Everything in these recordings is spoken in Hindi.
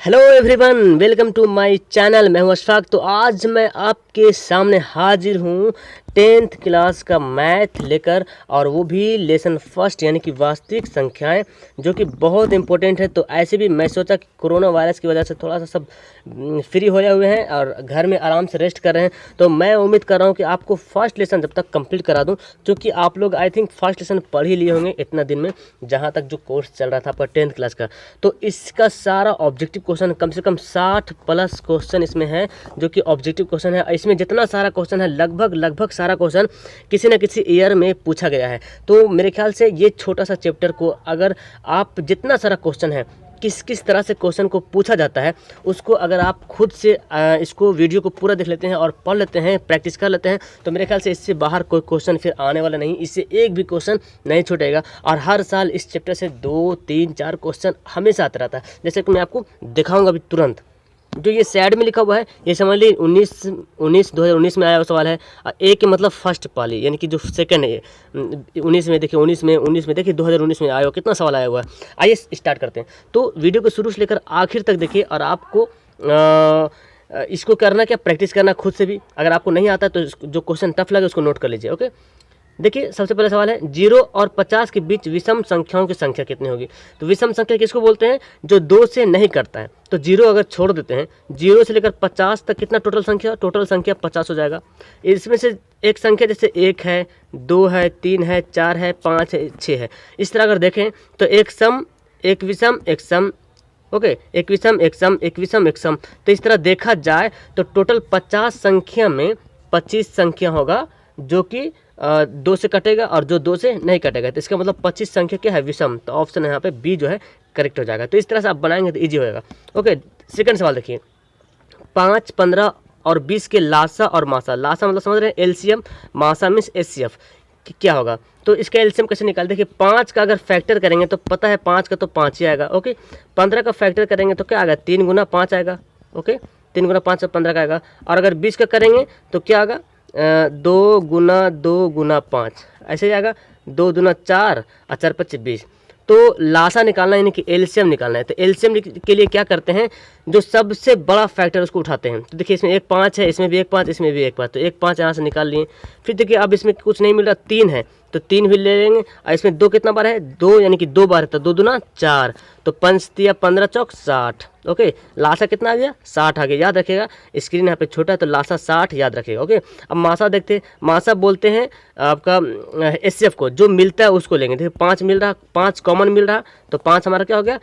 Hello everyone, welcome to my channel. मैं हूं अशफाक। तो आज मैं आपके सामने हाजिर हूं 10th क्लास का मैथ लेकर, और वो भी लेसन फर्स्ट यानी कि वास्तविक संख्याएं, जो कि बहुत इंपॉर्टेंट है। तो ऐसे भी मैं सोचा कि कोरोना वायरस की वजह से थोड़ा सा सब फ्री होए हुए हैं और घर में आराम से रेस्ट कर रहे हैं। तो मैं उम्मीद कर रहा हूं कि आपको फर्स्ट लेसन जब तक कंप्लीट करा दूं, क्योंकि आप लोग आई थिंक फर्स्ट लेसन पढ़ ही लिए होंगे इतना दिन में, जहाँ तक जो कोर्स चल रहा था आपका 10th क्लास का। तो इसका सारा ऑब्जेक्टिव क्वेश्चन, कम से कम 60 प्लस क्वेश्चन इसमें है, जो कि ऑब्जेक्टिव क्वेश्चन है। इसमें जितना सारा क्वेश्चन है, लगभग सारा क्वेश्चन किसी न किसी ईयर में पूछा गया है। तो मेरे ख्याल से ये छोटा सा चैप्टर को अगर आप जितना सारा क्वेश्चन है, किस किस तरह से क्वेश्चन को पूछा जाता है, उसको अगर आप खुद से इसको वीडियो को पूरा देख लेते हैं और पढ़ लेते हैं, प्रैक्टिस कर लेते हैं, तो मेरे ख्याल से इससे बाहर कोई क्वेश्चन फिर आने वाला नहीं। इससे एक भी क्वेश्चन नहीं छूटेगा। और हर साल इस चैप्टर से 2, 3, 4 क्वेश्चन हमेशा आता रहता है। जैसे कि मैं आपको दिखाऊंगा अभी तुरंत। जो ये साइड में लिखा हुआ है, ये समझ लीजिए 2019 में आया हुआ सवाल है। ए के मतलब फर्स्ट पाली, यानी कि जो सेकंड है 19 में। देखिए 19 में देखिए 2019 में आया हुआ कितना सवाल आया हुआ है। आइए स्टार्ट करते हैं। तो वीडियो को शुरू से लेकर आखिर तक देखिए, और आपको इसको करना क्या, प्रैक्टिस करना खुद से भी। अगर आपको नहीं आता तो जो क्वेश्चन टफ लगे उसको नोट कर लीजिए। ओके, देखिए सबसे पहला सवाल है 0 और 50 के बीच विषम संख्याओं की संख्या कितनी होगी। तो विषम संख्या किसको बोलते हैं, जो 2 से नहीं करता है। तो 0 अगर छोड़ देते हैं, 0 से लेकर 50 तक कितना टोटल संख्या 50 हो जाएगा। इसमें से एक संख्या जैसे 1 है, 2 है, 3 है, 4 है, 5 है, 6 है। इस तरह अगर देखें तो एक सम, एक विषम, एक सम। ओके, एक विषम, एक सम, एक विषम, एक सम। तो इस तरह देखा जाए तो टोटल 50 संख्या में 25 संख्या होगा जो कि 2 से कटेगा, और जो 2 से नहीं कटेगा। तो इसका मतलब 25 संख्या क्या है, विषम। तो ऑप्शन यहाँ पे बी जो है करेक्ट हो जाएगा। तो इस तरह से आप बनाएंगे तो ईजी होएगा। ओके, सेकंड सवाल देखिए 5, 15 और 20 के लासा और मासा। लासा मतलब समझ रहे हैं एलसीएम, मासा मीन्स एचसीएफ क्या होगा। तो इसका एलसीएम कैसे निकाल, देखिए 5 का अगर फैक्टर करेंगे तो पता है 5 का तो 5 ही आएगा। ओके, 15 का फैक्टर करेंगे तो क्या आएगा, 3 गुना 5 आएगा। ओके, 3 गुना 5 15 का आएगा। और अगर 20 का करेंगे तो क्या आएगा, 2 गुना 5 ऐसे ही आएगा। 2 दूना 4 और 4 5 20। तो लासा निकालना यानी कि एलसीएम निकालना है। तो एलसीएम के लिए क्या करते हैं, जो सबसे बड़ा फैक्टर उसको उठाते हैं। तो देखिए इसमें एक 5 है, इसमें भी एक 5, इसमें भी एक 5। तो एक 5 यहाँ से निकाल लिए। फिर देखिए अब इसमें कुछ नहीं मिल रहा, 3 है तो 3 भी ले लेंगे। और इसमें 2 कितना बार है, 2 यानी कि 2 बार है। तो 2 दूना 4, तो 5 तिया 15 चौक 60। ओके, लासा कितना आ गया, 60 आ गया। याद रखिएगा, स्क्रीन यहाँ पे छोटा है तो लासा 60 याद रखिएगा। ओके, अब मासा देखते हैं। मासा बोलते हैं आपका एचसीएफ को, जो मिलता है उसको लेंगे। देखिए 5 मिल रहा, 5 कॉमन मिल रहा, तो 5 हमारा क्या हो गया,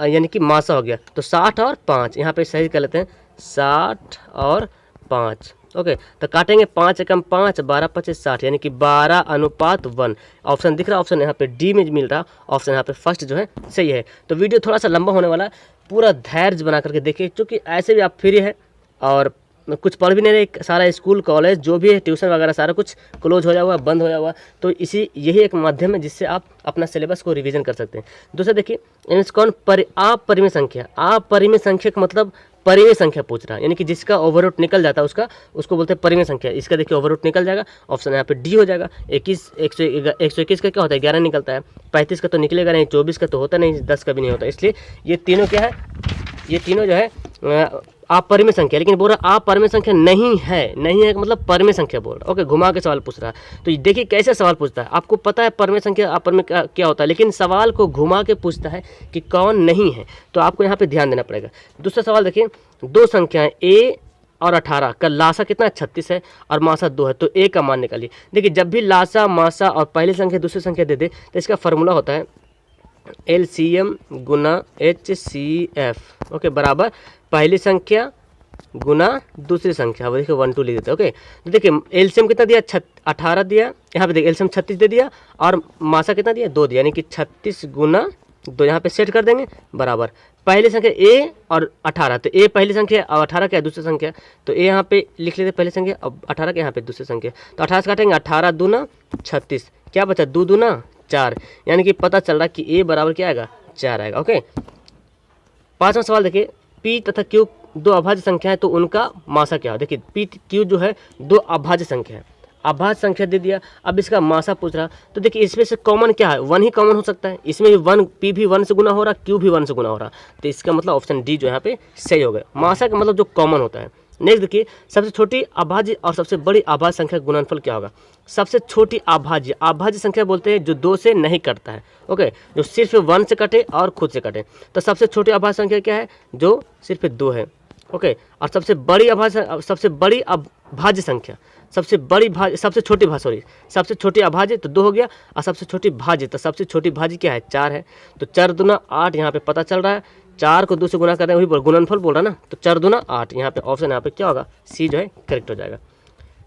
यानी कि मासा हो गया। तो 60 और 5 यहाँ पे सही कर लेते हैं, 60 और 5। ओके, तो काटेंगे 5 एकम 5, 12 25 60, यानी कि 12:1। ऑप्शन दिख रहा, ऑप्शन यहाँ पे डी में मिल रहा, ऑप्शन यहाँ पे फर्स्ट जो है सही है। तो वीडियो थोड़ा सा लंबा होने वाला है, पूरा धैर्य बना करके देखिए, क्योंकि ऐसे भी आप फ्री है और कुछ पढ़ भी नहीं रहे। सारा स्कूल कॉलेज जो भी है, ट्यूशन वगैरह सारा कुछ क्लोज हो हुआ, बंद हो हुआ। तो यही एक माध्यम है जिससे आप अपना सिलेबस को रिवीजन कर सकते हैं। दूसरा देखिए इनमें कौन अपरिमेय संख्या। अपरिमेय संख्या का मतलब परिमेय संख्या पूछ रहा है, यानी कि जिसका ओवरऑट निकल जाता है उसको बोलते हैं परिमेय संख्या। इसका देखिए ओवरऑट निकल जाएगा, ऑप्शन यहाँ पे डी हो जाएगा। 121 का क्या होता है, 11 निकलता है। 35 का तो निकलेगा नहीं, 24 का तो होता नहीं, 10 का भी नहीं होता। इसलिए ये तीनों क्या है, ये तीनों जो है अपरिमेय संख्या। लेकिन बोल रहा अपरिमेय संख्या नहीं है मतलब परिमेय संख्या बोल रहा है। ओके, घुमा के सवाल पूछ रहा है। तो देखिए कैसे सवाल पूछता है, आपको पता है परिमेय संख्या अपरिमेय क्या होता है, लेकिन सवाल को घुमा के पूछता है कि कौन नहीं है। तो आपको यहाँ पे ध्यान देना पड़ेगा। दूसरा सवाल देखिए, 2 संख्याएं a और 18 का लासा कितना है, 36 है, और मासा 2 है। तो a का मान निकालिए। देखिए जब भी लासा, मासा और पहली संख्या दूसरी संख्या दे दे तो इसका फॉर्मूला होता है LCM गुना HCF। ओके, बराबर पहली संख्या गुना दूसरी संख्या। अब देखिए 1 2 लिख देते हैं। ओके, तो देखिए एलसीएम कितना दिया, 18 दिया। यहाँ पे देखिए एलसीएम 36 दे दिया, और मासा कितना दिया, 2 दिया, यानी कि 36 गुना 2 यहाँ पे सेट कर देंगे बराबर पहली संख्या a और 18। तो a पहली संख्या और 18 क्या है, दूसरी संख्या। तो a यहाँ पे लिख लेते पहली संख्या, अब 18 के यहाँ पे दूसरी संख्या। तो 18 से काटेंगे, 18 दूना 36, क्या बचा, 2 दूना 4, यानी कि पता चल रहा है कि a बराबर क्या आएगा, 4 आएगा। ओके, 5वां सवाल देखिए, p तथा q 2 अभाज्य संख्या है, तो उनका मासा क्या है। देखिए p q जो है 2 अभाज्य संख्या है। अभाज्य संख्या दे दिया। अब इसका मासा पूछ रहा, तो देखिए इसमें से कॉमन क्या है, 1 ही कॉमन हो सकता है। इसमें भी 1, पी भी 1 से गुना हो रहा, क्यू भी 1 से गुना हो रहा, तो इसका मतलब ऑप्शन डी जो यहाँ पे सही हो गया। मासा का मतलब जो कॉमन होता है। नेक्स्ट देखिए, सबसे छोटी अभाज्य और सबसे बड़ी अभाज्य संख्या का गुणनफल क्या होगा। सबसे छोटी अभाज्य संख्या बोलते हैं जो 2 से नहीं कटता है, ओके, जो सिर्फ 1 से कटे और खुद से कटे। तो सबसे छोटी अभाज्य संख्या क्या है, जो सिर्फ 2 है, ओके। और सबसे बड़ी अभाज्य संख्या, सबसे छोटी अभाज्य तो 2 हो गया, और सबसे छोटी भाज्य, तो सबसे छोटी भाज्य क्या है, 4 है। तो 4 दूना 8 यहाँ पे पता चल रहा है। 4 को 2 से गुना कर रहे हैं, वही गुणनफल बोल रहा है ना, तो 4 दूना 8, यहाँ पे ऑप्शन यहाँ पे क्या होगा, सी जो है करेक्ट हो जाएगा।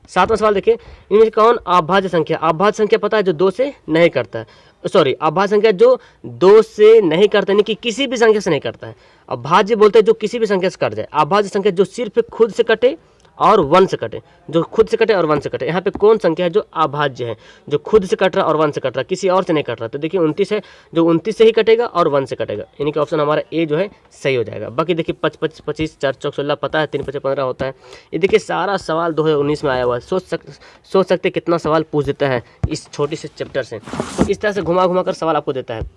7वां सवाल देखिए, इनमें से कौन अभाज्य संख्या पता है जो 2 से नहीं करता है, सॉरी अभाज्य संख्या जो 2 से नहीं करता, यानी कि किसी भी संख्या से नहीं करता है। अभाज्य बोलते हैं जो किसी भी संख्या से कट जाए। अभाज्य संख्या जो सिर्फ खुद से कटे और 1 से कटे, जो खुद से कटे और 1 से कटे। यहाँ पे कौन संख्या है जो अभाज्य है, जो खुद से कट रहा और 1 से कट रहा, किसी और से नहीं कट रहा। तो देखिए 29 है, जो 29 से ही कटेगा और 1 से कटेगा, यानी कि ऑप्शन हमारा ए जो है सही हो जाएगा। बाकी देखिए 25, 25, 4 चौक 16 पता है, 3 5 15 होता है। ये देखिए सारा सवाल 2019 में आया हुआ है। सोच सकते कितना सवाल पूछ देता है इस छोटी से चैप्टर से। तो इस तरह से घुमा घुमा कर सवाल आपको देता है।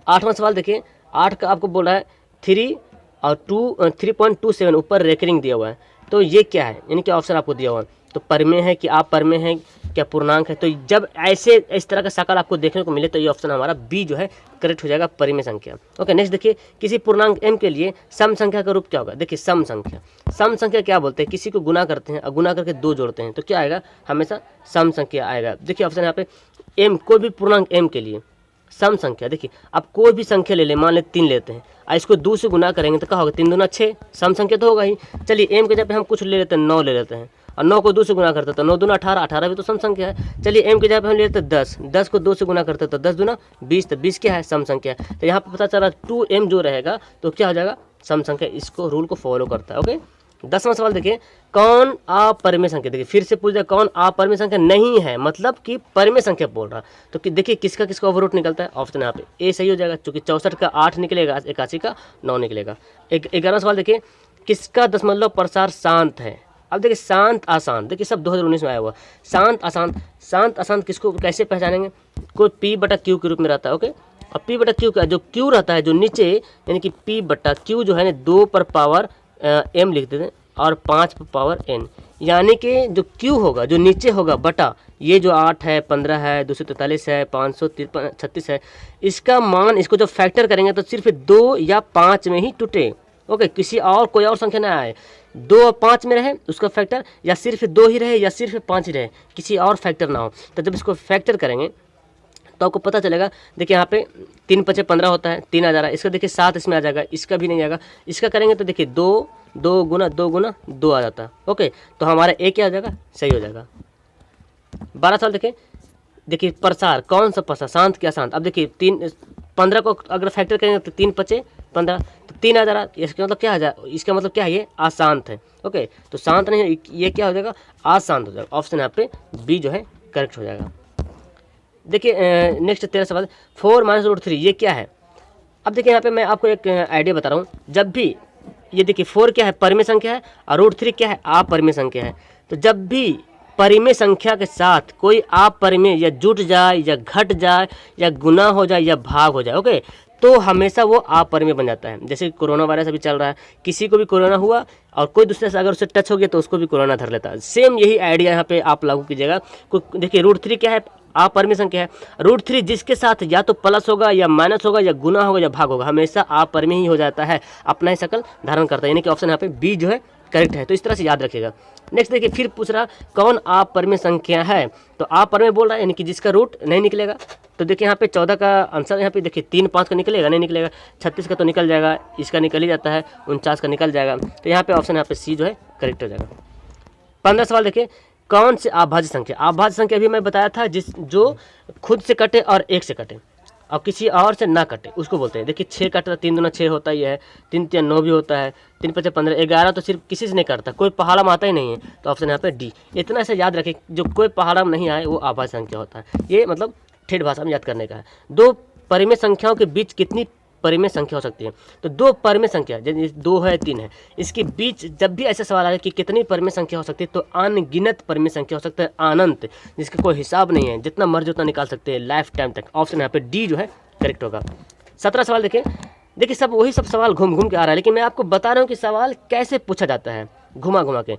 8वां सवाल देखिए, 8 का आपको बोल रहा है 3 और 3.27 ऊपर रेकरिंग दिया हुआ है, तो ये क्या है, यानी कि ऑप्शन आपको दिया हुआ है। तो परमेय है कि आप परमेय है, क्या पूर्णांक है। तो जब ऐसे इस तरह का शकल आपको देखने को मिले तो ये ऑप्शन हमारा बी जो है करेक्ट हो जाएगा, परिमेय संख्या। ओके, नेक्स्ट देखिए, किसी पूर्णांक m के लिए सम संख्या का रूप क्या होगा। देखिए सम संख्या क्या बोलते हैं, किसी को गुना करते हैं और गुना करके 2 जोड़ते हैं, तो क्या आएगा, हमेशा सम संख्या आएगा। देखिए ऑप्शन यहाँ पे m, कोई भी पूर्णांक m के लिए सम संख्या। देखिए आप कोई भी संख्या ले लें, मान ले 3 लेते हैं और इसको 2 से गुना करेंगे तो क्या होगा, 3 दूना 6, सम संख्या तो होगा ही। चलिए m के जगह पे हम कुछ ले लेते हैं, 9 ले लेते हैं और 9 को 2 से गुना करते हैं तो 9 दूना 18, 18 भी तो सम संख्या है। चलिए m के जगह पे हम ले लेते हैं 10, 10 को 2 से गुना करते हैं तो 10 दूना 20, तो 20 क्या है, सम संख्या। तो यहाँ पे पता चला 2m जो रहेगा तो क्या हो जाएगा, सम संख्या। इसको रूल को फॉलो करता है। ओके, 10वां सवाल देखिए, कौन अपरिमेय संख्या। देखिए फिर से पूछ दिया कौन अपरिमेय संख्या नहीं है, मतलब कि परिमेय संख्या बोल रहा। तो देखिए किसका किसका ओवररूट निकलता है, ऑप्शन यहाँ पे ए सही हो जाएगा, क्योंकि 64 का 8 निकलेगा, 81 का 9 निकलेगा। 11वां सवाल देखिए, किसका दशमलव प्रसार शांत है। अब देखिए शांत अशांत, देखिए सब 2019 में आया हुआ। शांत अशांत किसको कैसे पहचानेंगे, कोई p/q के रूप में रहता है। ओके, और p/q का जो q रहता है जो नीचे, यानी कि p/q जो है ना 2 पर पावर m लिख देते हैं और 5 पर पावर n, यानी कि जो q होगा जो नीचे होगा बटा ये जो 8 है, 15 है, 243 है, 536 है, इसका मान, इसको जब फैक्टर करेंगे तो सिर्फ 2 या 5 में ही टूटे। ओके, किसी और कोई और संख्या ना आए, 2 और 5 में रहे उसका फैक्टर, या सिर्फ 2 ही रहे या सिर्फ 5 ही रहे, किसी और फैक्टर ना हो। तो जब इसको फैक्टर करेंगे तो आपको पता चलेगा। देखिए यहाँ पे 3 5 15 होता है, 3 आ जा रहा है, इसका देखिए 7 इसमें आ जाएगा, इसका भी नहीं आएगा। इसका करेंगे तो देखिए 2 गुना 2 आ जाता है। ओके, तो हमारा ए क्या हो जाएगा, सही हो जाएगा। 12 साल देखिए प्रसार, कौन सा प्रसार, शांत क्या शांत। अब देखिए 15 को अगर फैक्टर करेंगे तो 3 5 15, तो 3 आ जा रहा, इसका मतलब क्या आ जाए, इसका मतलब क्या है, ये अशांत है। ओके, तो शांत नहीं है, ये क्या हो जाएगा, अशांत हो जाएगा। ऑप्शन यहाँ पे बी जो है करेक्ट हो जाएगा। देखिए नेक्स्ट 13 सवाल, 4 - √3 ये क्या है। अब देखिए यहाँ पे मैं आपको एक आइडिया बता रहा हूँ। जब भी ये देखिए 4 क्या है, परिमेय संख्या है, और √3 क्या है, अपरिमेय संख्या है। तो जब भी परिमेय संख्या के साथ कोई अपरिमेय या जुट जाए या घट जाए या गुना हो जाए या भाग हो जाए, ओके, तो हमेशा वो अपरिमेय बन जाता है। जैसे कोरोना वायरस अभी चल रहा है, किसी को भी कोरोना हुआ और कोई दूसरे से अगर उससे टच हो गया तो उसको भी कोरोना धर लेता है। सेम यही आइडिया यहाँ पे आप लागू कीजिएगा। देखिए √3 क्या है, अपरिमेय संख्या है। √3 जिसके साथ या तो प्लस होगा या माइनस होगा या गुना होगा या भाग होगा, हमेशा अपरिमेय ही हो जाता है, अपना ही शक्ल धारण करता है, यानी कि ऑप्शन यहाँ पे बी जो है करेक्ट है। तो इस तरह से याद रखिएगा। नेक्स्ट देखिए फिर पूछ रहा कौन अपरिमेय संख्या है, तो अपरिमेय बोल रहा है, यानी कि जिसका रूट नहीं निकलेगा। तो देखिए यहाँ पे 14 का आंसर, यहाँ पे देखिए 3 5 का निकलेगा, नहीं निकलेगा। 36 का तो निकल जाएगा, इसका निकल ही जाता है, 49 का निकल जाएगा। तो यहाँ पे ऑप्शन यहाँ पे सी जो है करेक्ट हो जाएगा। 15 सवाल देखिए, कौन से अभाज्य संख्या भी मैं बताया था जो खुद से कटे और 1 से कटे और किसी और से ना कटे, उसको बोलते हैं। देखिए 6 कटता, 3 दूना 6 होता ही है, 3 3 9 भी होता है, 3 5 15, 11 तो सिर्फ किसी से नहीं करता, कोई पहाड़ा में आता ही नहीं है। तो ऑप्शन यहाँ पे डी। इतना से याद रखें, जो कोई पहाड़ा में नहीं आए वो अभाज्य संख्या होता है। ये मतलब ठेठ भाषा में याद करने का है। 2 परिमेय संख्याओं के बीच कितनी परिमेय संख्या हो सकती है। तो दो परिमेय संख्या, जैसे 2 है 3 है, इसके बीच जब भी ऐसा सवाल आए कि कितनी परिमेय संख्या हो सकती है, तो अनगिनत परिमेय संख्या हो सकता है, अनंत, जिसका कोई हिसाब नहीं है, जितना मर्जी उतना निकाल सकते हैं लाइफ टाइम तक। ऑप्शन यहाँ पे डी जो है करेक्ट होगा। 17 सवाल देखिए सब वही सब सवाल घूम घूम के आ रहा है, लेकिन मैं आपको बता रहा हूँ कि सवाल कैसे पूछा जाता है घुमा घुमा के।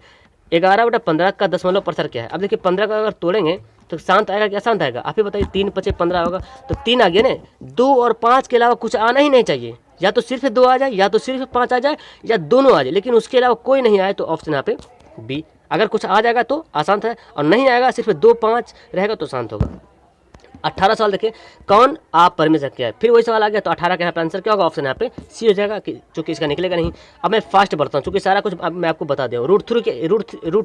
11/15 का दशमलव प्रसार क्या है? अब देखिए 15 का अगर तोड़ेंगे तो शांत आएगा क्या शांत आएगा? आप ही बताइए। 3 × 5 = 15 होगा, तो 3 आ गया ना। 2 और 5 के अलावा कुछ आना ही नहीं चाहिए, या तो सिर्फ 2 आ जाए, या तो सिर्फ 5 आ जाए, या दोनों आ जाए, लेकिन उसके अलावा कोई नहीं आए तो ऑप्शन यहाँ पे बी। अगर कुछ आ जाएगा तो अशांत है, और नहीं आएगा सिर्फ 2 5 रहेगा तो शांत होगा। 18 सवाल देखिए, कौन अपरिमेय संख्या है? फिर वही सवाल आ गया, तो 18 का यहाँ पे आंसर क्या होगा? ऑप्शन यहाँ पे सी हो जाएगा, चूंकि इसका निकलेगा नहीं। अब मैं फास्ट बढ़ता हूँ, चूंकि सारा कुछ अब मैं आपको बता दूँ। रूट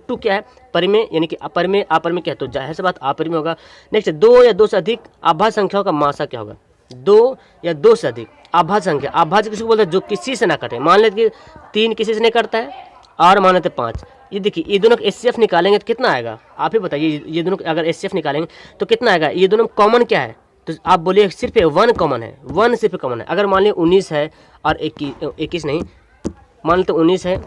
2 क्या है? परिमेय, यानी कि अपरिमेय क्या है? तो जाहिर सी बात अपरिमेय होगा। नेक्स्ट, 2 या 2 से अधिक अभाज्य संख्याओं का मासा क्या होगा? 2 या 2 से अधिक अभाज्य संख्या। अभाज्य किसको बोलते हैं? जो किसी से ना कटे। मान लेते कि 3 किसी से नहीं कटता है, और मान लेते 5। ये देखिए, ये दोनों एचसीएफ निकालेंगे तो कितना आएगा? आप ही बताइए। ये दोनों अगर एचसीएफ निकालेंगे तो कितना आएगा? ये दोनों कॉमन क्या है? तो आप बोलिए सिर्फ 1 कॉमन है, 1 सिर्फ कॉमन है। अगर मान लीजिए 19 है और 21 नहीं, मान लेते 19 है,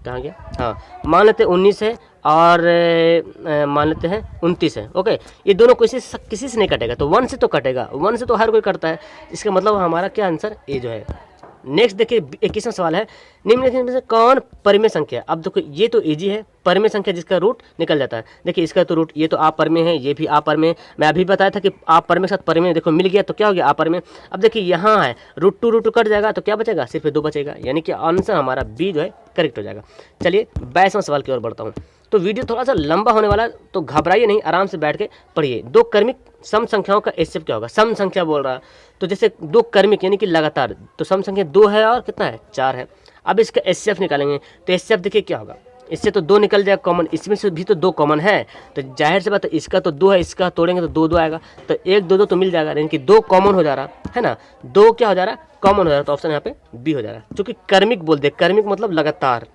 कहाँ गया? हाँ, मान लेते 19 है और मान लेते हैं 29 है। ओके, ये दोनों किसी से नहीं कटेगा, तो 1 से तो कटेगा, 1 से तो हर कोई कटता है। इसका मतलब हमारा क्या आंसर ए जो है। नेक्स्ट देखिए 21वां सवाल है, निम्नलिखित में से कौन परिमेय संख्या है? अब देखो ये तो इजी है, परिमेय संख्या जिसका रूट निकल जाता है। देखिए इसका तो रूट, ये तो अपरिमेय है, ये भी अपरिमेय। मैं अभी बताया था कि अपरिमेय के साथ परिमेय देखो मिल गया, तो क्या हो गया? अपरिमेय। अब देखिए यहाँ है √2 कट जाएगा, तो क्या बचेगा? सिर्फ 2 बचेगा, यानी कि आंसर हमारा बी जो है करेक्ट हो जाएगा। चलिए 22वां सवाल की ओर बढ़ता हूँ। तो वीडियो थोड़ा सा लंबा होने वाला है, तो घबराइए नहीं, आराम से बैठ के पढ़िए। 2 क्रमिक सम संख्याओं का एचसीएफ क्या होगा? सम संख्या बोल रहा है, तो जैसे 2 क्रमिक यानी कि लगातार, तो सम संख्या 2 है और कितना है? 4 है। अब इसका एचसीएफ निकालेंगे, तो एचसीएफ देखिए क्या होगा? इससे तो 2 निकल जाएगा कॉमन, इसमें से भी तो 2 कॉमन है, तो जाहिर सी बात है इसका तो 2 है, इसका तोड़ेंगे तो 2 2 आएगा, तो 1 2 2 तो मिल जाएगा, यानी कि 2 कॉमन हो जा रहा है ना। 2 क्या हो जा रहा है? कॉमन हो जा रहा है, तो ऑप्शन यहाँ पे बी हो जा रहा है, क्योंकि क्रमिक बोलते हैं, क्रमिक मतलब लगातार।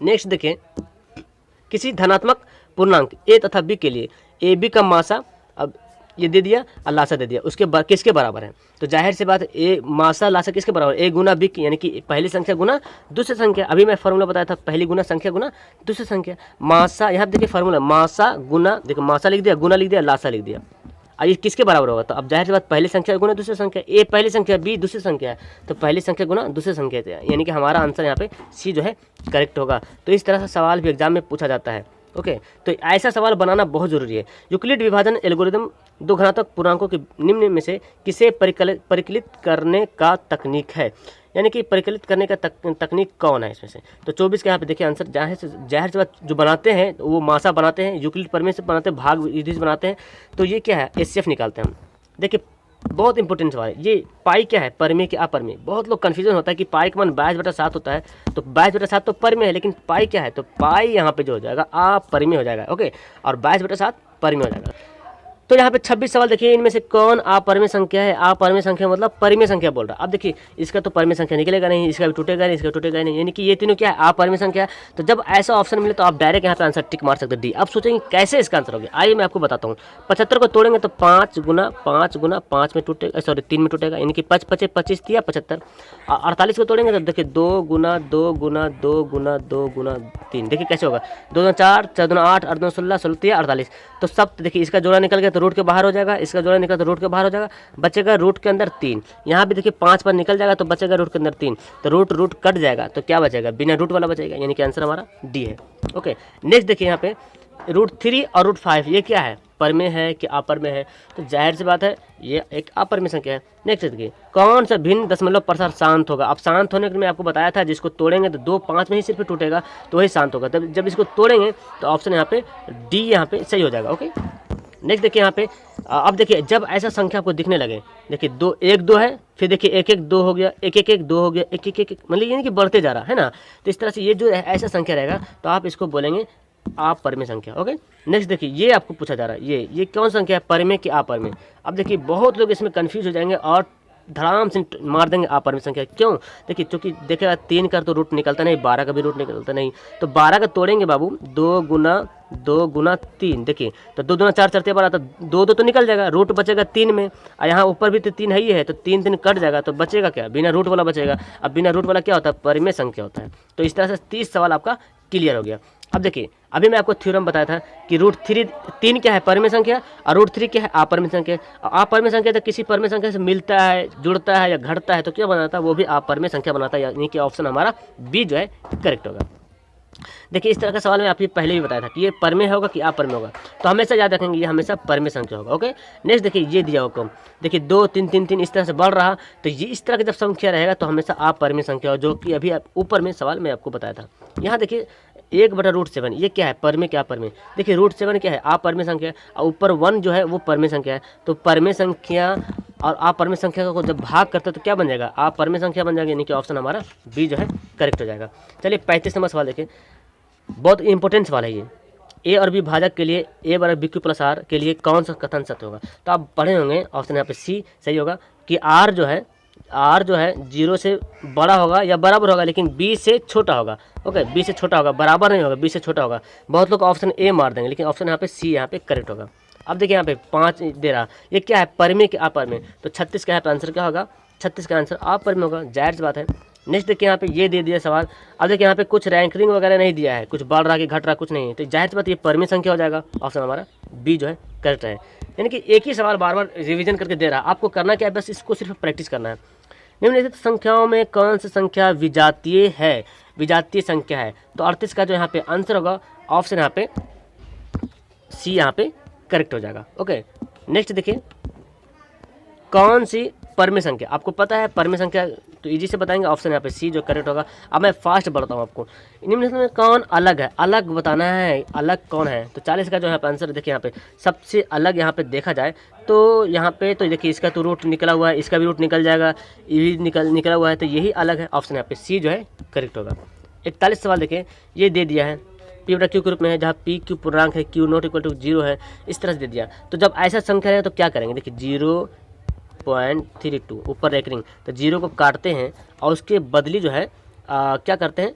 नेक्स्ट देखिए, किसी धनात्मक पूर्णांक ए तथा बी के लिए ए बी का मासा, अब ये दे दिया और लासा दे दिया, उसके किसके बराबर है? तो जाहिर सी बात है ए मासा लासा किसके बराबर? ए गुना बी, यानी कि पहली संख्या गुना दूसरी संख्या। अभी मैं फार्मूला बताया था, पहली गुना संख्या गुना दूसरी संख्या। मासा, यहाँ देखिए फार्मूला, मासा गुना, देखो मासा लिख दिया, गुना लिख दिया, लासा लिख दिया। अब ये किसके बराबर होगा? तो अब जाहिर सी बात पहली संख्या गुना दूसरी संख्या, ए पहली संख्या बी दूसरी संख्या है, तो पहली संख्या गुना दूसरी संख्या, यानी कि हमारा आंसर यहाँ पे सी जो है करेक्ट होगा। तो इस तरह से सवाल भी एग्जाम में पूछा जाता है। ओके, तो ऐसा सवाल बनाना बहुत जरूरी है। यूक्लिड विभाजन एल्गोरिदम 2 घनात्मक पूर्णांकों के निम्न में से किसे परिकलित करने का तकनीक है? यानी कि परिकलित करने का तकनीक कौन है इसमें से? तो 24 के यहाँ पे देखिए आंसर। जाहिर से बात जो बनाते हैं वो मासा बनाते हैं, यूक्लिड प्रमेय से बनाते हैं, भाग विधि से बनाते हैं। तो ये क्या है? एचसीएफ निकालते हैं हम। देखिए बहुत इंपॉर्टेंट सवाल है ये। पाई क्या है? परिमेय कि अपरिमेय? बहुत लोग कन्फ्यूजन होता है कि पाई का मान 22/7 होता है, तो 22/7 तो परिमेय है, लेकिन पाई क्या है? तो पाई यहाँ पे जो हो जाएगा अपरिमेय हो जाएगा। ओके, और 22/7 परिमेय हो जाएगा। तो यहाँ पे 26 सवाल देखिए, इनमें से कौन अपरिमेय संख्या है? अपरिमेय संख्या मतलब परिमेय संख्या बोल रहा है। अब देखिए इसका तो परिमेय संख्या निकलेगा नहीं, इसका भी टूटेगा नहीं, इसका टूटेगा नहीं, यानी कि ये तीनों क्या है? अपरिमेय संख्या है। तो जब ऐसा ऑप्शन मिले तो आप डायरेक्ट यहाँ पे आंसर टिक मार सकते हैं डी। अब सोचेंगे कैसे इसका आंसर हो गया, आइए मैं आपको बताता हूँ। 75 को तोड़ेंगे तो 5 गुना 5 में टूटेगा, सॉरी 3 में टूटेगा, यानी कि 5 5 25 दिया 75। 48 को तोड़ेंगे तो देखिए 2 गुना 2 गुना 2 गुना 2 गुना 3, देखिए कैसे होगा? 2 2 4 4 2 8 8 2 16 16 48। तो सब देखिए इसका जोड़ा निकल गया तो रूट के बाहर हो जाएगा, इसका जोड़ा निकला तो रूट के बाहर हो जाएगा, बचेगा रूट के अंदर 3। यहाँ भी देखिए 5 पर निकल जाएगा तो बचेगा रूट के अंदर 3, तो रूट कट जाएगा, तो क्या बचेगा? बिना रूट वाला बचेगा, यानी कि आंसर हमारा डी है। ओके, नेक्स्ट देखिए यहाँ पे √3 और √5 ये क्या है? परिमेय है कि अपरिमेय है? तो जाहिर सी बात है ये एक अपरिमेय संख्या है। नेक्स्ट देखिए, कौन सा भिन्न दशमलव प्रसार शांत होगा? अब शांत होने के मैं आपको बताया था, जिसको तोड़ेंगे तो 2 5 में ही सिर्फ टूटेगा तो वही शांत होगा। तब जब इसको तोड़ेंगे तो ऑप्शन यहाँ पे डी यहाँ पे सही हो जाएगा। ओके, नेक्स्ट देखिए यहाँ पे, अब देखिए जब ऐसा संख्या आपको दिखने लगे, देखिए 2 1 2 है, फिर देखिए 1 1 2 हो गया, 1 1 1 2 हो गया, 1 1 1 मतलब यानी कि बढ़ते जा रहा है ना। तो इस तरह से ये जो ऐसा संख्या रहेगा तो आप इसको बोलेंगे अपरिमेय संख्या। ओके, नेक्स्ट देखिए ये आपको पूछा जा रहा है, ये कौन संख्या है? परिमेय कि अपरिमेय? अब देखिए बहुत लोग इसमें कंफ्यूज हो जाएंगे और धड़ाम से मार देंगे अपरिमेय संख्या। क्यों? देखिए क्योंकि देखिएगा 3 का तो रूट निकलता नहीं, 12 का भी रूट निकलता नहीं, तो 12 का तोड़ेंगे बाबू, 2 गुना 2 गुना 3, देखिए तो 2 दूना 4, 4 तिया 12, तो 2 2 तो निकल जाएगा, रूट बचेगा 3 में, और यहाँ ऊपर भी तो 3 है ही है, तो 3 3 कट जाएगा, तो बचेगा क्या, बिना रूट वाला बचेगा। अब बिना रूट वाला क्या होता है, परिमेय संख्या होता है। तो इस तरह से 30 सवाल आपका क्लियर हो गया। अब देखिए अभी मैं आपको थ्योरम बताया था कि √3 क्या है, परिमेय संख्या, और √3 क्या है, अपरिमेय संख्या। अपरिमेय संख्या तो किसी परिमेय संख्या से मिलता है, जुड़ता है या घटता है तो क्या बनाता है, वो भी अपरिमेय संख्या बनाता है, यानी कि ऑप्शन हमारा बी जो है करेक्ट होगा। देखिए इस तरह का सवाल मैं आपको पहले भी बताया था कि ये परिमेय होगा कि अपरिमेय होगा, तो हमेशा याद रखेंगे ये हमेशा परिमेय संख्या होगा। ओके, नेक्स्ट देखिए ये दिया हुआ देखिए 2 3 3 3 इस तरह से बढ़ रहा, तो ये इस तरह की जब संख्या रहेगा तो हमेशा अपरिमेय संख्या हो, जो कि अभी ऊपर में सवाल मैं आपको बताया था। यहाँ देखिए 1/√7 ये क्या है, परिमेय क्या परिमेय, देखिए √7 क्या है, अपरिमेय संख्या है, और ऊपर 1 जो है वो परिमेय संख्या है। तो परिमेय संख्या और अपरिमेय संख्या को जब भाग करते हैं तो क्या बन जाएगा, अपरिमेय संख्या बन जाएगी, यानी कि ऑप्शन हमारा बी जो है करेक्ट हो जाएगा। चलिए 35 नंबर सवाल देखिए, बहुत इंपॉर्टेंट सवाल है ये। ए और बी भाजक के लिए ए बराबर बी क्यू प्लस आर के लिए कौन सा कथन सत्य होगा, तो आप पढ़े होंगे, ऑप्शन यहाँ पे सी सही होगा कि आर जो है 0 से बड़ा होगा या बराबर होगा, लेकिन बी से छोटा होगा। ओके, बी से छोटा होगा, बराबर नहीं होगा, बी से छोटा होगा। बहुत लोग ऑप्शन ए मार देंगे, लेकिन ऑप्शन यहाँ पे सी यहाँ पे करेक्ट होगा। अब देखिए यहाँ पे 5 दे रहा, ये क्या है, परिमेय के अपरिमेय, तो 36 का यहाँ पे आंसर क्या होगा, 36 का आंसर अपरिमेय होगा, जाहिर सी बात है। नेक्स्ट देखिए यहाँ पे ये दे दिया सवाल, अब देखिए यहाँ पे कुछ रैंकिंग वगैरह नहीं दिया है, कुछ बढ़ रहा कि घट रहा कुछ नहीं है, तो जाहिर सी बात ये परिमेय संख्या हो जाएगा, ऑप्शन हमारा बी जो है करेक्ट है। यानी कि एक ही सवाल बार बार रिवीजन करके दे रहा, आपको करना क्या है, बस इसको सिर्फ प्रैक्टिस करना है। निम्नलिखित संख्याओं में कौन सी संख्या विजातीय है, विजातीय संख्या है, तो 38 का जो यहाँ पे आंसर होगा ऑप्शन यहाँ पे सी यहाँ पे करेक्ट हो जाएगा। ओके, नेक्स्ट देखिए कौन सी परिमेय संख्या, आपको पता है परिमेय संख्या तो इजी से बताएंगे, ऑप्शन यहाँ पे सी जो करेक्ट होगा। अब मैं फास्ट बढ़ता हूँ आपको, निम्नलिखित में कौन अलग है, अलग बताना है, अलग कौन है, तो 40 का जो यहाँ पे आंसर देखिए, यहाँ पे सबसे अलग यहाँ पे देखा जाए तो यहाँ पे तो देखिए इसका तो रूट निकला हुआ है, इसका भी रूट निकल जाएगा, ये भी निकला हुआ है, तो यही अलग है, ऑप्शन यहाँ पे सी जो है करेक्ट होगा। 41 सवाल देखिए ये दे दिया है, पी बटा क्यू के रूप में है, जहाँ पी क्यू पूर्णांक है, क्यू नॉट इक्वल टू 0 है, इस तरह से दे दिया। तो जब ऐसा संख्या है तो क्या करेंगे, देखिए 0.32 ऊपर रैंकिंग, तो 0 को काटते हैं और उसके बदली जो है क्या करते हैं,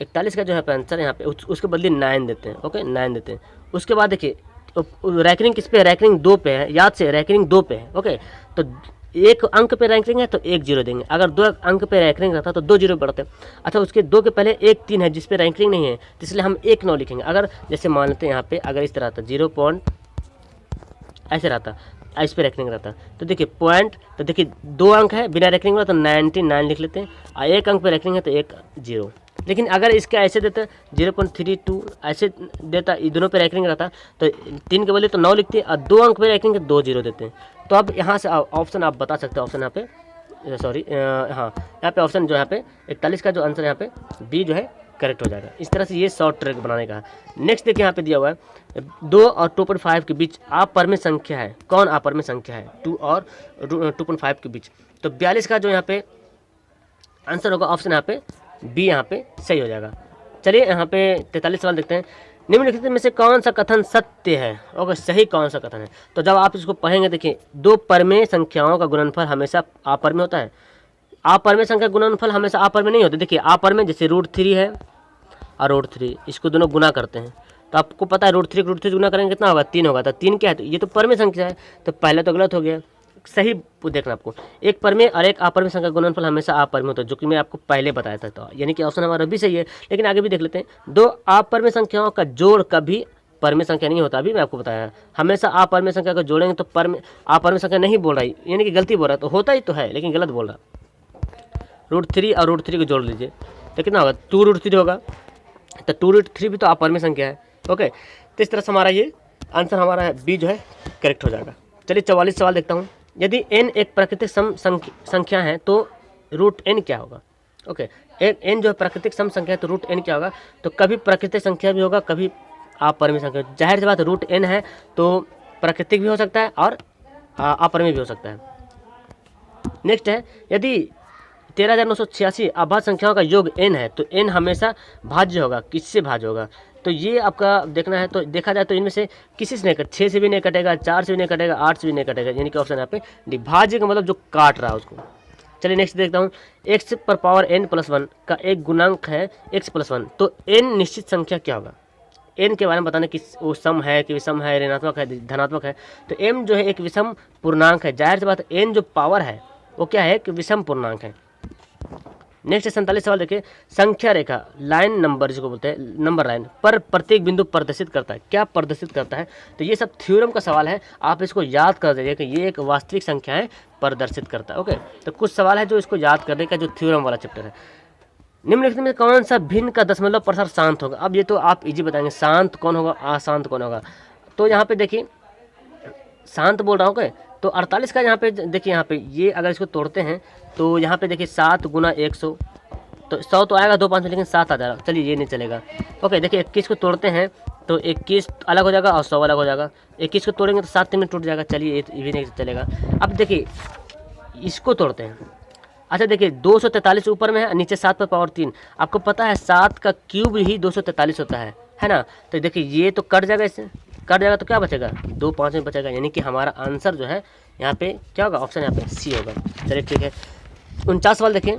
41 का जो है आंसर यहाँ पे उसके बदले 9 देते हैं। ओके, 9 देते हैं। उसके बाद देखिए रैंकिंग किस पे है, रैंकिंग 2 पे है, याद से रैंकिंग 2 पे है। ओके, तो 1 अंक पे रैंकिंग है तो 1 0 देंगे, अगर 2 अंक पे रैंकिंग रहता तो 2 0 बढ़ते। अच्छा, उसके 2 के पहले 1 3 है जिस पे रैंकिंग नहीं है, तो इसलिए हम 1 9 लिखेंगे। अगर जैसे मान लेते हैं यहाँ पे अगर इस तरह था 0 पॉइंट ऐसे रहता, इस पे रैंकिंग रहता, तो देखिए पॉइंट, तो देखिए 2 अंक है बिना रैंकिंग वाला तो 99 लिख लेते हैं, और 1 अंक पे रैंकिंग है तो 1 0। लेकिन अगर इसका ऐसे देते 0.32 ऐसे देता, ये दोनों पे रैंकिंग रहता तो 3 के बदले तो 9 लिखते हैं, और 2 अंक पे रैंकिंग 2 0 देते हैं। तो अब यहाँ से ऑप्शन आप बता सकते हैं, ऑप्शन यहाँ पे सॉरी हाँ यहाँ पे ऑप्शन जो यहाँ पे 41 का जो आंसर यहाँ पे बी जो है करेक्ट हो जाएगा। इस तरह से ये शॉर्ट ट्रिक बनाने का है। नेक्स्ट देखिए यहाँ पे दिया हुआ है 2 और 2.5 के बीच अपरिमेय संख्या है, कौन अपरिमेय संख्या है, 2 और 2.5 के बीच, तो 42 का जो यहाँ पे आंसर होगा ऑप्शन यहाँ पे बी यहाँ पे सही हो जाएगा। चलिए यहाँ पे 43 सवाल देखते हैं, निम्नलिखित में से कौन सा कथन सत्य है, ओके सही कौन सा कथन है, तो जब आप इसको पढ़ेंगे देखिए 2 परिमेय संख्याओं का गुणनफल हमेशा अपरिमेय होता है, अपरिमेय संख्या गुणनफल हमेशा अपरिमेय नहीं होते। देखिए अपरिमेय जैसे √3 है और √3 इसको दोनों गुना करते हैं, तो आपको पता है √3 को √3 गुना करेंगे कितना होगा, 3 होगा, तो 3 क्या है, तो ये तो परिमेय संख्या है, तो पहले तो गलत हो गया, सही देखना आपको। एक परिमेय और एक अपरिमेय संख्या गुणनफल हमेशा अपरिमेय होता है, जो कि मैं आपको पहले बताया था, तो यानी कि ऑप्शन हमारा भी सही है। लेकिन आगे भी देख लेते हैं, 2 अपरिमेय संख्याओं का जोड़ कभी परिमेय संख्या नहीं होता, अभी मैं आपको बताया हमेशा अपरिमेय संख्या को जोड़ेंगे तो अपरिमेय संख्या नहीं बोल रहा है, यानी कि गलती बोल रहा है, तो होता ही तो है लेकिन गलत बोल रहा। √3 और √3 को जोड़ लीजिए तो कितना होगा, 2√3 होगा, तो 2√3 भी तो अपरिमेय संख्या है। ओके, तो इस तरह से हमारा ये आंसर हमारा बी जो है करेक्ट हो जाएगा। चलिए 44 सवाल देखता हूँ, यदि n एक प्राकृतिक सम संख्या है तो √n क्या होगा। ओके, n जो है प्राकृतिक सम संख्या है तो √n क्या होगा, तो कभी प्राकृतिक संख्या भी होगा कभी अपरिमेय संख्या, जाहिर सी बात √n है तो प्राकृतिक भी हो सकता है और अपरिमेय भी हो सकता है। नेक्स्ट है, यदि 13,986 अभाज्य संख्याओं का योग n है तो n हमेशा भाज्य होगा, किससे भाज्य होगा, तो ये आपका देखना है, तो देखा जाए तो इनमें से किसी से नहीं कट, 6 से भी नहीं कटेगा, 4 से भी नहीं कटेगा, 8 से भी नहीं कटेगा, यानी कि ऑप्शन यहाँ पे डी, भाज्य का मतलब जो काट रहा है उसको। चलिए नेक्स्ट देखता हूँ, x पर पावर n+1 का एक गुणांक है x+1, तो n निश्चित संख्या क्या होगा। एन के बारे में बताना कि वो सम है कि विषम है, ऋणात्मक है, धनात्मक है। तो एम जो है एक विषम पूर्णांक है, जाहिर सी बात है एन जो पावर है वो क्या है कि विषम पूर्णांक है। नेक्स्ट 47 सवाल देखिए, संख्या रेखा लाइन नंबर जिसको बोलते हैं नंबर लाइन पर प्रत्येक बिंदु प्रदर्शित करता है, क्या प्रदर्शित करता है? तो ये सब थ्योरम का सवाल है, आप इसको याद कर दीजिए कि ये एक वास्तविक संख्या है प्रदर्शित करता है। ओके, तो कुछ सवाल है जो इसको याद करने का, जो थ्योरम वाला चैप्टर है। निम्नलिखित में कौन सा भिन्न का दशमलव प्रसार शांत होगा? अब ये तो आप इजी बताएंगे, शांत कौन होगा, अशांत कौन होगा। तो यहाँ पे देखिए शांत बोल रहा हूँ क्या, तो 48 का यहाँ पे देखिए, यहाँ पे ये अगर इसको तोड़ते हैं तो यहाँ पे देखिए 7 गुना 100, तो 100 तो आएगा 2 5 में, लेकिन 7 आ जाएगा, चलिए ये नहीं चलेगा। ओके, देखिए 21 को तोड़ते हैं तो 21 अलग हो जाएगा और 100 अलग हो जाएगा। 21 को तोड़ेंगे तो 7 3 में टूट जाएगा, चलिए ये भी नहीं चलेगा। अब देखिए इसको तोड़ते हैं, अच्छा देखिए 243 ऊपर में है, नीचे 7 पर पावर 3। आपको पता है 7 का क्यूब ही 243 होता है ना। तो देखिए ये तो कट जाएगा, इससे कट जाएगा तो क्या बचेगा, 2 5 में बचेगा, यानी कि हमारा आंसर जो है यहाँ पे क्या होगा, ऑप्शन यहाँ पे सी होगा। चलिए ठीक है। 49 सवाल देखें,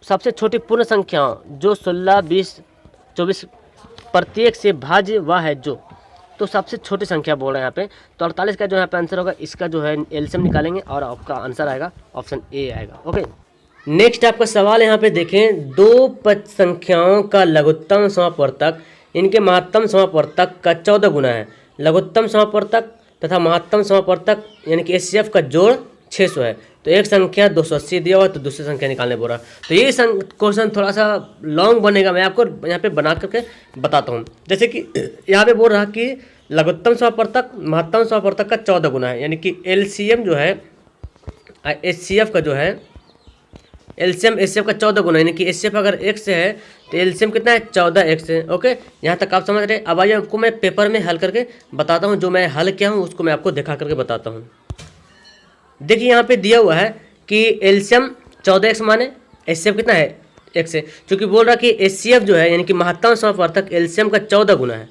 सबसे छोटी पूर्ण संख्या जो 16 20 24 प्रत्येक से भाज्य वह है जो, तो सबसे छोटी संख्या बोल रहे हैं यहाँ पे। तो 48 का जो यहाँ पे आंसर होगा, इसका जो है एलसीएम निकालेंगे और आपका आंसर आएगा ऑप्शन ए आएगा। ओके, नेक्स्ट आपका सवाल यहाँ पे देखें, दो संख्याओं का लघुत्तम समापवर्तक इनके महत्तम समापवर्तक का 14 गुना है। लघुत्तम समापवर्तक तथा महत्तम समापवर्तक यानी कि एचसीएफ का जोड़ 600 है। तो एक संख्या 280 दिया हुआ है, तो दूसरी संख्या निकालने बोल रहा। तो ये क्वेश्चन थोड़ा सा लॉन्ग बनेगा, मैं आपको यहाँ पे बना करके बताता हूँ। जैसे कि यहाँ पे बोल रहा कि लघुत्तम समापवर्तक महत्तम समापवर्तक का 14 गुना है, यानी कि एलसीएम जो है एचसीएफ का जो है एलसीएम एचसीएफ का 14 गुना, यानी कि एचसीएफ अगर x है तो एलसीएम कितना है 14x है। ओके, यहाँ तक आप समझ रहे। अब आइए आपको मैं पेपर में हल करके बताता हूँ, जो मैं हल किया हूँ उसको मैं आपको दिखा करके बताता हूँ। देखिए यहाँ पे दिया हुआ है कि एलसीएम 14x माने एचसीएफ कितना है x है, क्योंकि बोल रहा कि एचसीएफ जो है यानी कि महत्तम समापवर्तक एलसीएम का 14 गुना है,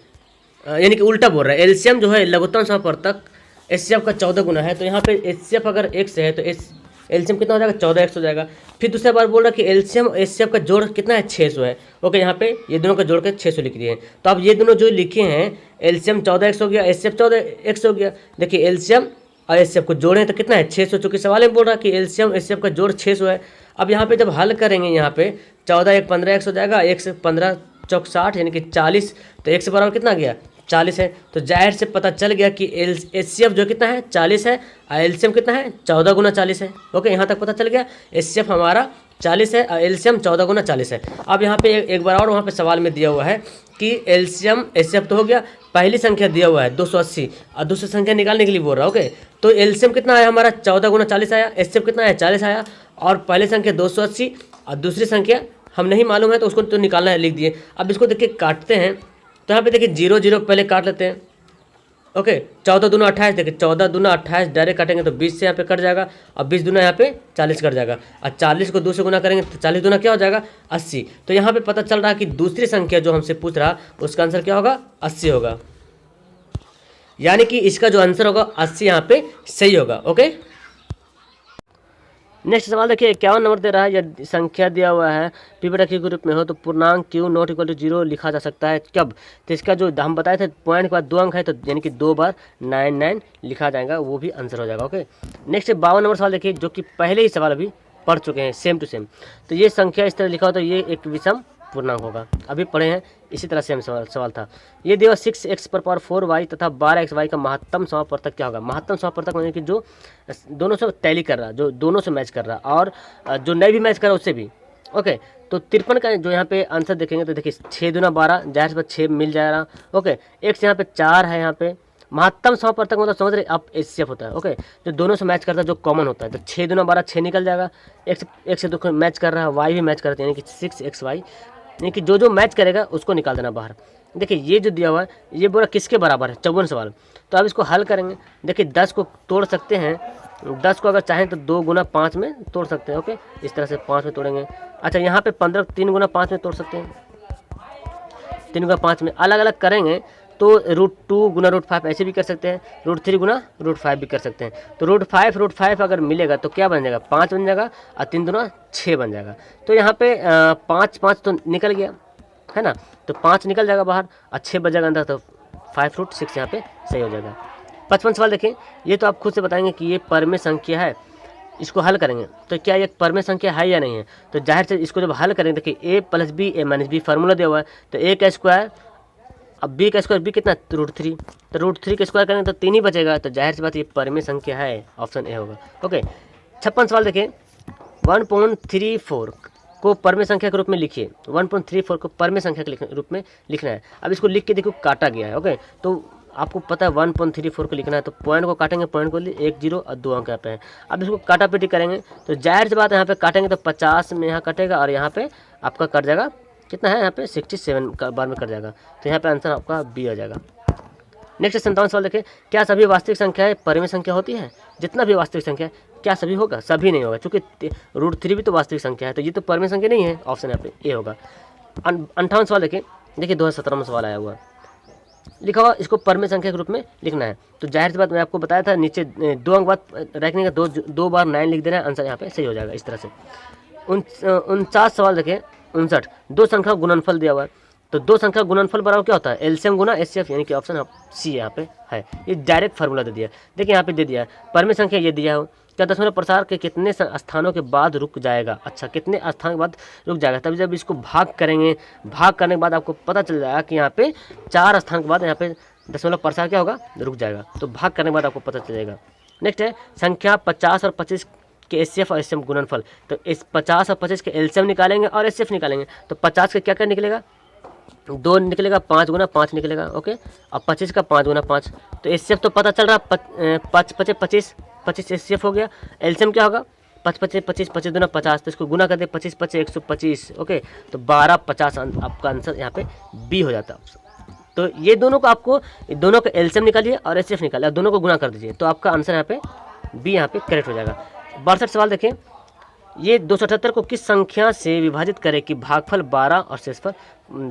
यानी कि उल्टा बोल रहा है, एलसीएम जो है लघुत्तम समापवर्तक एचसीएफ का 14 गुना है। तो यहाँ पे एचसीएफ अगर x है तो एलसीएम कितना हो जाएगा 14x हो जाएगा। फिर दूसरा बार बोल रहा कि एलसीएम और एचसीएफ का जोड़ कितना है 600 है। ओके, यहाँ पे ये दोनों का जोड़ के 600 लिख दिए हैं। तो अब ये दोनों जो लिखे हैं एलसीएम 14x हो गया, एचसीएफ 14x हो गया। देखिए एलसीएम और एचसीएफ को जोड़ें तो कितना है 600, चूँकि सवाल में बोल रहा कि एलसीएम एचसीएफ का जोड़ 600 है। अब यहाँ पे जब हल करेंगे यहाँ पे 14 1 15x हो जाएगा, 1 से 15 चौक 60 यानी कि 40, तो 1 से बराबर कितना गया 40 है। तो जाहिर से पता चल गया कि एचसीएफ जो कितना है 40 है और एलसीएम कितना है 14 गुना 40 है। ओके, यहाँ तक पता चल गया एचसीएफ हमारा 40 है और एलसीएम 14 गुना 40 है। अब यहाँ पे एक बार और वहाँ पे सवाल में दिया हुआ है कि एलसीएम एचसीएफ तो हो गया, पहली संख्या दिया हुआ है 280 और दूसरी संख्या निकालने के लिए बोल रहा है। ओके, तो एलसीएम कितना आया हमारा 14 गुना 40 आया, एचसीएफ कितना आया 40 आया, और पहली संख्या 280 और दूसरी संख्या हम नहीं मालूम है तो उसको तो निकालना है, लिख दिए। अब इसको देखिए काटते हैं, तो यहाँ पे देखिए 0 0 पहले काट लेते हैं। ओके, 14 दूना 28, देखिए 14 दूना 28 डायरेक्ट काटेंगे तो 20 से यहाँ पे कट जाएगा, और 20 दूना यहाँ पे 40 कट जाएगा, और 40 को 2 से गुना करेंगे तो 40 दूना क्या हो जाएगा 80। तो यहाँ पे पता चल रहा है कि दूसरी संख्या जो हमसे पूछ रहा उसका आंसर क्या होगा 80 होगा, यानी कि इसका जो आंसर होगा 80 यहाँ पे सही होगा। ओके, नेक्स्ट सवाल देखिए 51 नंबर दे रहा है, यदि संख्या दिया हुआ है पी/q के रूप में हो तो पूर्णांक q नॉट इक्वल टू 0 लिखा जा सकता है कब? तो इसका जो हम बताए थे पॉइंट के बाद 2 अंक है, तो यानी कि 2 बार 99 लिखा जाएगा, वो भी आंसर हो जाएगा। ओके, नेक्स्ट 52 नंबर सवाल देखिए, जो कि पहले ही सवाल अभी पढ़ चुके हैं सेम टू सेम। तो ये संख्या इस तरह लिखा हो तो ये एक विषम पूर्णांक होगा, अभी पढ़े हैं, इसी तरह सेम सवाल था। ये दिया 6x/4y तथा 12xy का महत्तम समापवर्तक क्या होगा? महत्तम समापवर्तक यानी कि जो दोनों से टैली कर रहा, जो दोनों से मैच कर रहा और जो नहीं भी मैच कर रहा उससे भी। ओके, तो 53 का जो यहाँ पे आंसर देखेंगे तो देखिए 6 दूना 12, जाहिर से 6 मिल जाएगा। ओके, x यहाँ पे 4 है, यहाँ पे महत्तम समापवर्तक मतलब समझ रहे आप एचसीएफ होता है। ओके, जो दोनों से मैच करता है, जो कॉमन होता है, तो 6 दूना 12 6 निकल जाएगा। एक से दो मैच कर रहा है, वाई भी मैच करते हैं, यानी कि 6xy, यानी कि जो मैच करेगा उसको निकाल देना बाहर। देखिए ये जो दिया हुआ है ये बोला किसके बराबर है 54 सवाल। तो अब इसको हल करेंगे, देखिए 10 को तोड़ सकते हैं, 10 को अगर चाहें तो 2 गुना 5 में तोड़ सकते हैं। ओके, इस तरह से 5 में तोड़ेंगे। अच्छा, यहाँ पे 15 3 गुना 5 में तोड़ सकते हैं, 3 गुना 5 में अलग अलग करेंगे तो √2 गुना √5 ऐसे भी कर सकते हैं, √3 गुना √5 भी कर सकते हैं। तो √5 अगर मिलेगा तो क्या बन जाएगा 5 बन जाएगा, और 3 दूना 6 बन जाएगा। तो यहाँ पे 5 5 तो निकल गया, है ना। तो 5 निकल जाएगा बाहर और 6 बचेगा अंदर, तो 5 रूट 6 यहाँ पे सही हो जाएगा। 55 सवाल देखें, ये तो आप खुद से बताएंगे कि ये परमेय संख्या है, इसको हल करेंगे तो क्या ये परमेय संख्या है या नहीं है। तो जाहिर से इसको जब हल करेंगे, देखिए a + b a - b formula दिया हुआ है, तो a का स्क्वायर अब b का स्क्वायर, b कितना √3, तो √3 का स्क्वायर करेंगे तो 3 ही बचेगा, तो जाहिर सी बात ये परमेय संख्या है, ऑप्शन ए होगा। ओके 56 सवाल देखें, 1.34 को परमेय संख्या के रूप में लिखिए। 1.34 को परमेय संख्या के रूप में लिखना है। अब इसको लिख के देखो काटा गया है। ओके तो आपको पता है 1.34 को लिखना है, तो पॉइंट को काटेंगे, पॉइंट को लिए 1 0 और 2 अंक यहाँ पे हैं। अब इसको काटा पीटी करेंगे तो जाहिर सी बात है यहाँ पे काटेंगे तो 50 में यहाँ कटेगा और यहाँ पे आपका कट जाएगा, कितना है यहाँ पे 67 का बार में कट जाएगा, तो यहाँ पे आंसर आपका बी आ जाएगा। नेक्स्ट 57 सवाल देखें, क्या सभी वास्तविक संख्याएं परमेय संख्या होती है। जितना भी वास्तविक संख्या है क्या सभी होगा, सभी नहीं होगा, क्योंकि √3 भी तो वास्तविक संख्या है, तो ये तो परमेय संख्या नहीं है, ऑप्शन यहाँ पे ए होगा। 58 सवाल देखें, देखिए 2017 में सवाल आया हुआ लिखा हुआ, इसको परमेय संख्या के रूप में लिखना है। तो जाहिर सी बात मैं आपको बताया था, नीचे 2 अंक बाद रखने का 2 बार 9 लिख देना है, आंसर यहाँ पे सही हो जाएगा इस तरह से। 49 सवाल देखें, 59 दो संख्या गुणनफल दिया हुआ है, तो दो संख्या गुणनफल बराबर क्या होता है, एलसीएम गुना एचसीएफ, यानी कि ऑप्शन सी यहाँ पे है। ये डायरेक्ट फार्मूला दे दिया, देखिए यहाँ पे दे दिया है परमेय संख्या ये दिया हो, क्या दशमलव प्रसार के कितने स्थानों के बाद रुक जाएगा। अच्छा कितने स्थान के बाद रुक जाएगा, तभी जब इसको भाग करेंगे, भाग करने के बाद आपको पता चल जाएगा कि यहाँ पे 4 स्थान के बाद यहाँ पे दशमलव प्रसार क्या होगा, रुक जाएगा, तो भाग करने के बाद आपको पता चलेगा। नेक्स्ट है संख्या 50 और 25 के एचसीएफ और एचसीएम गुणनफल, तो इस 50 और 25 के एलसीएम निकालेंगे और एचसीएफ निकालेंगे, तो 50 का क्या क्या निकलेगा, 2 निकलेगा, 5 गुना 5 निकलेगा। ओके अब 25 का 5 गुना 5, तो एचसीएफ तो पता चल रहा 25 एचसीएफ हो गया। एलसीएम क्या होगा 5 5 25 25 दूना 50, तो इसको गुना कर दे 25 5 125। ओके तो 12 50 आपका आंसर यहाँ पे बी हो जाता है। तो ये दोनों को आपको दोनों का एलसीएम निकालिए और एचसीएफ निकालिए और दोनों को गुना कर दीजिए, तो आपका आंसर यहाँ पे बी यहाँ पे करेक्ट हो जाएगा। 62 सवाल देखें, ये 278 को किस संख्या से विभाजित करें कि भागफल 12 और शेषफल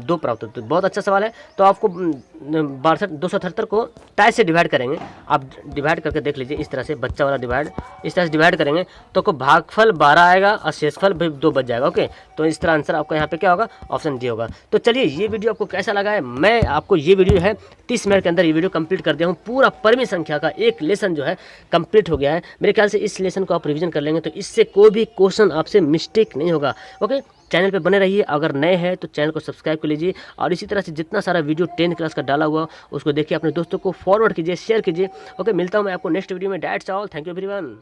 2 प्राप्त हो। तो बहुत अच्छा सवाल है, तो आपको 278 को टाई से डिवाइड करेंगे, आप डिवाइड करके देख लीजिए इस तरह से, बच्चा वाला डिवाइड इस तरह से डिवाइड करेंगे तो को भागफल 12 आएगा और शेषफल भी 2 बच जाएगा। ओके तो इस तरह आंसर आपका यहाँ पे क्या होगा, ऑप्शन डी होगा। तो चलिए ये वीडियो आपको कैसा लगा है, मैं आपको ये वीडियो है 30 मिनट के अंदर ये वीडियो कंप्लीट कर दिया हूँ, पूरा परमेय संख्या का एक लेसन जो है कंप्लीट हो गया है। मेरे ख्याल से इस लेसन को आप रिविजन कर लेंगे तो इससे कोई भी क्वेश्चन आपसे मिस्टेक नहीं होगा। ओके चैनल पे बने रहिए, अगर नए हैं तो चैनल को सब्सक्राइब कर लीजिए और इसी तरह से जितना सारा वीडियो 10th क्लास का डाला हुआ उसको देखिए, अपने दोस्तों को फॉरवर्ड कीजिए, शेयर कीजिए। ओके मिलता हूँ मैं आपको नेक्स्ट वीडियो में। That's all, thank you everyone.